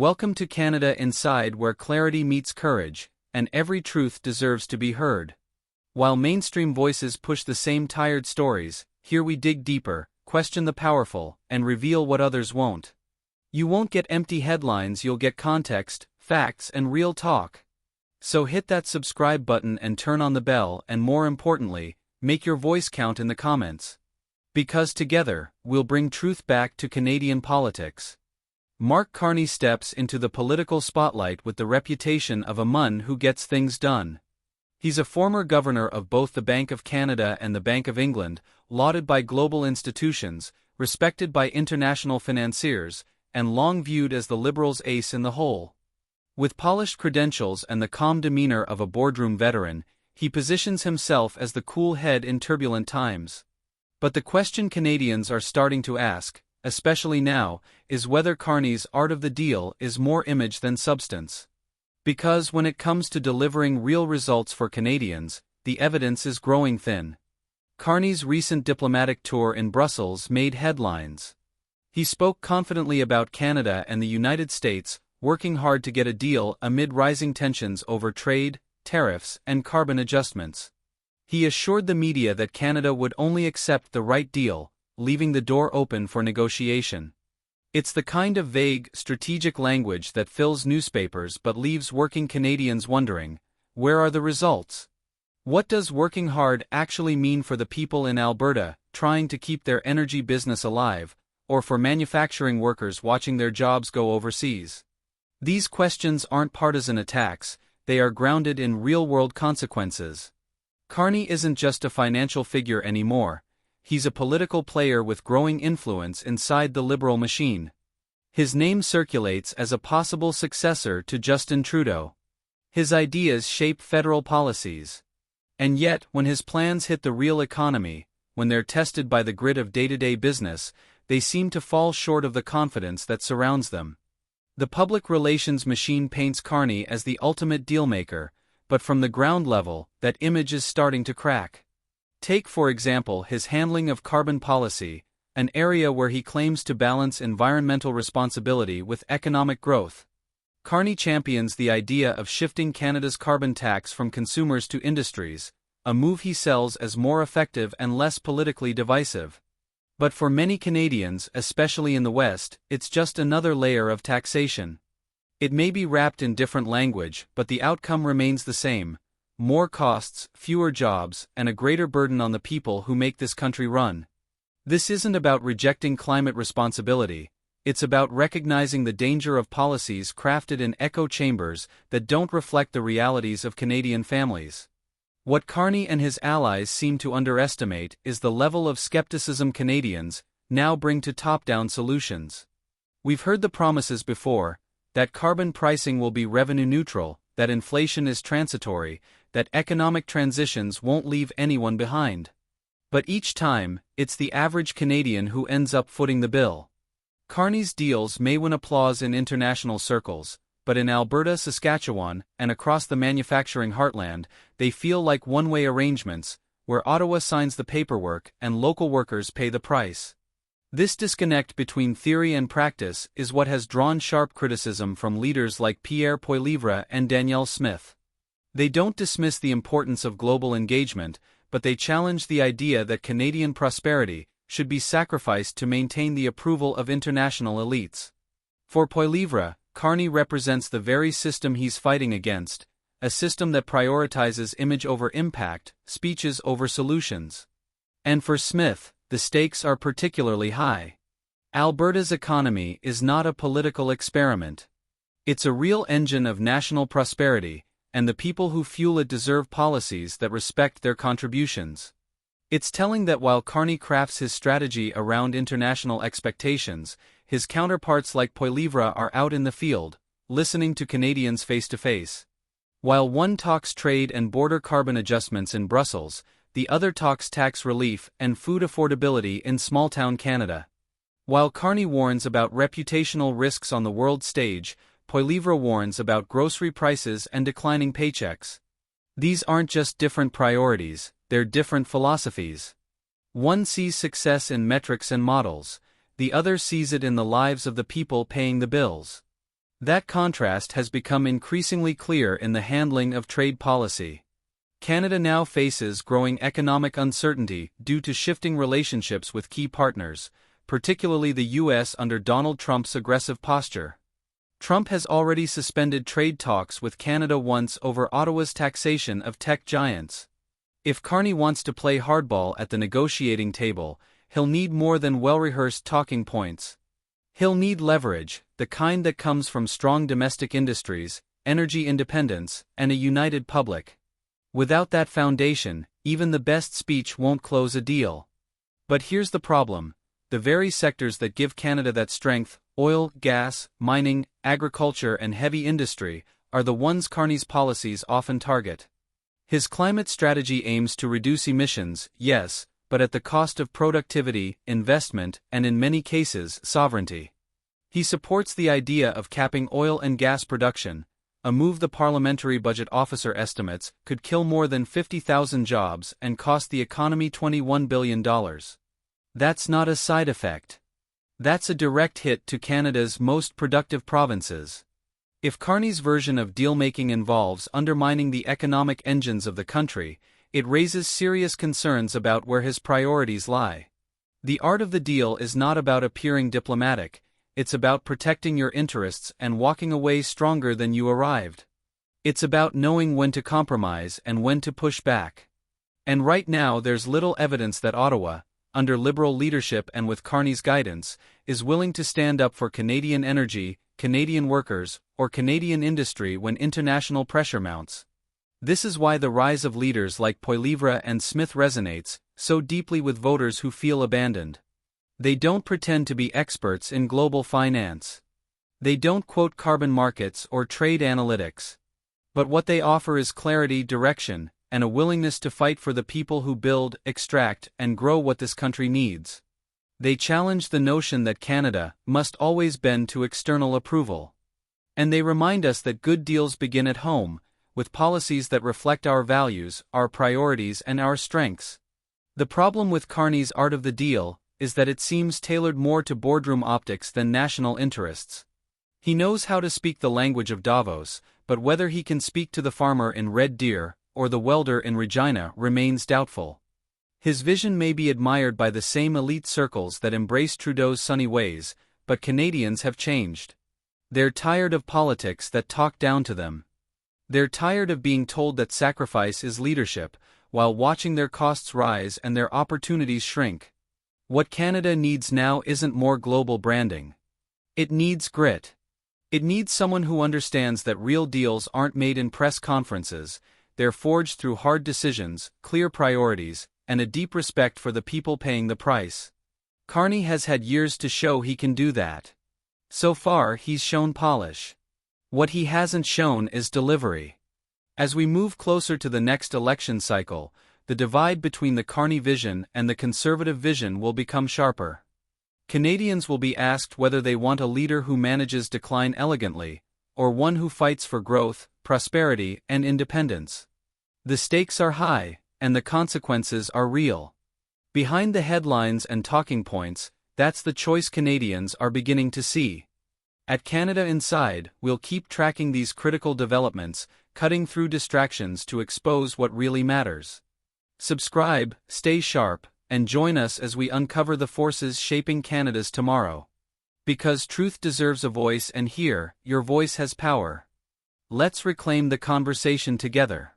Welcome to Canada Inside, where clarity meets courage, and every truth deserves to be heard. While mainstream voices push the same tired stories, here we dig deeper, question the powerful, and reveal what others won't. You won't get empty headlines, you'll get context, facts, and real talk. So hit that subscribe button and turn on the bell, and more importantly, make your voice count in the comments. Because together, we'll bring truth back to Canadian politics. Mark Carney steps into the political spotlight with the reputation of a man who gets things done. He's a former governor of both the Bank of Canada and the Bank of England, lauded by global institutions, respected by international financiers, and long viewed as the Liberals' ace in the hole. With polished credentials and the calm demeanor of a boardroom veteran, he positions himself as the cool head in turbulent times. But the question Canadians are starting to ask, especially now, is whether Carney's art of the deal is more image than substance. Because when it comes to delivering real results for Canadians, the evidence is growing thin. Carney's recent diplomatic tour in Brussels made headlines. He spoke confidently about Canada and the United States, working hard to get a deal amid rising tensions over trade, tariffs, and carbon adjustments. He assured the media that Canada would only accept the right deal, leaving the door open for negotiation. It's the kind of vague, strategic language that fills newspapers but leaves working Canadians wondering, where are the results? What does working hard actually mean for the people in Alberta, trying to keep their energy business alive, or for manufacturing workers watching their jobs go overseas? These questions aren't partisan attacks, they are grounded in real-world consequences. Carney isn't just a financial figure anymore. He's a political player with growing influence inside the Liberal machine. His name circulates as a possible successor to Justin Trudeau. His ideas shape federal policies. And yet, when his plans hit the real economy, when they're tested by the grit of day-to-day business, they seem to fall short of the confidence that surrounds them. The public relations machine paints Carney as the ultimate dealmaker, but from the ground level, that image is starting to crack. Take for example his handling of carbon policy, an area where he claims to balance environmental responsibility with economic growth. Carney champions the idea of shifting Canada's carbon tax from consumers to industries, a move he sells as more effective and less politically divisive. But for many Canadians, especially in the West, it's just another layer of taxation. It may be wrapped in different language, but the outcome remains the same. More costs, fewer jobs, and a greater burden on the people who make this country run. This isn't about rejecting climate responsibility, it's about recognizing the danger of policies crafted in echo chambers that don't reflect the realities of Canadian families. What Carney and his allies seem to underestimate is the level of skepticism Canadians now bring to top-down solutions. We've heard the promises before, that carbon pricing will be revenue neutral, that inflation is transitory, that economic transitions won't leave anyone behind. But each time, it's the average Canadian who ends up footing the bill. Carney's deals may win applause in international circles, but in Alberta, Saskatchewan, and across the manufacturing heartland, they feel like one-way arrangements, where Ottawa signs the paperwork and local workers pay the price. This disconnect between theory and practice is what has drawn sharp criticism from leaders like Pierre Poilievre and Danielle Smith. They don't dismiss the importance of global engagement, but they challenge the idea that Canadian prosperity should be sacrificed to maintain the approval of international elites. For Poilievre, Carney represents the very system he's fighting against, a system that prioritizes image over impact, speeches over solutions. And for Smith, the stakes are particularly high. Alberta's economy is not a political experiment. It's a real engine of national prosperity, and the people who fuel it deserve policies that respect their contributions. It's telling that while Carney crafts his strategy around international expectations, his counterparts like Poilievre are out in the field, listening to Canadians face to face. While one talks trade and border carbon adjustments in Brussels, the other talks tax relief and food affordability in small-town Canada. While Carney warns about reputational risks on the world stage, Poilievre warns about grocery prices and declining paychecks. These aren't just different priorities, they're different philosophies. One sees success in metrics and models, the other sees it in the lives of the people paying the bills. That contrast has become increasingly clear in the handling of trade policy. Canada now faces growing economic uncertainty due to shifting relationships with key partners, particularly the U.S. under Donald Trump's aggressive posture. Trump has already suspended trade talks with Canada once over Ottawa's taxation of tech giants. If Carney wants to play hardball at the negotiating table, he'll need more than well-rehearsed talking points. He'll need leverage, the kind that comes from strong domestic industries, energy independence, and a united public. Without that foundation, even the best speech won't close a deal. But here's the problem: the very sectors that give Canada that strength, oil, gas, mining, agriculture, and heavy industry, are the ones Carney's policies often target. His climate strategy aims to reduce emissions, yes, but at the cost of productivity, investment, and in many cases, sovereignty. He supports the idea of capping oil and gas production, a move the Parliamentary Budget Officer estimates could kill more than 50,000 jobs and cost the economy $21 billion. That's not a side effect. That's a direct hit to Canada's most productive provinces. If Carney's version of deal-making involves undermining the economic engines of the country, it raises serious concerns about where his priorities lie. The art of the deal is not about appearing diplomatic, it's about protecting your interests and walking away stronger than you arrived. It's about knowing when to compromise and when to push back. And right now there's little evidence that Ottawa, under Liberal leadership and with Carney's guidance, is willing to stand up for Canadian energy, Canadian workers, or Canadian industry when international pressure mounts. This is why the rise of leaders like Poilievre and Smith resonates so deeply with voters who feel abandoned. They don't pretend to be experts in global finance. They don't quote carbon markets or trade analytics. But what they offer is clarity, direction, and a willingness to fight for the people who build, extract, and grow what this country needs. They challenge the notion that Canada must always bend to external approval. And they remind us that good deals begin at home, with policies that reflect our values, our priorities, and our strengths. The problem with Carney's art of the deal is that it seems tailored more to boardroom optics than national interests. He knows how to speak the language of Davos, but whether he can speak to the farmer in Red Deer or the welder in Regina remains doubtful. His vision may be admired by the same elite circles that embrace Trudeau's sunny ways, but Canadians have changed. They're tired of politics that talk down to them. They're tired of being told that sacrifice is leadership, while watching their costs rise and their opportunities shrink. What Canada needs now isn't more global branding. It needs grit. It needs someone who understands that real deals aren't made in press conferences, they're forged through hard decisions, clear priorities, and a deep respect for the people paying the price. Carney has had years to show he can do that. So far, he's shown polish. What he hasn't shown is delivery. As we move closer to the next election cycle, the divide between the Carney vision and the Conservative vision will become sharper. Canadians will be asked whether they want a leader who manages decline elegantly, or one who fights for growth, prosperity, and independence. The stakes are high, and the consequences are real. Behind the headlines and talking points, that's the choice Canadians are beginning to see. At Canada Inside, we'll keep tracking these critical developments, cutting through distractions to expose what really matters. Subscribe, stay sharp, and join us as we uncover the forces shaping Canada's tomorrow. Because truth deserves a voice, and here, your voice has power. Let's reclaim the conversation together.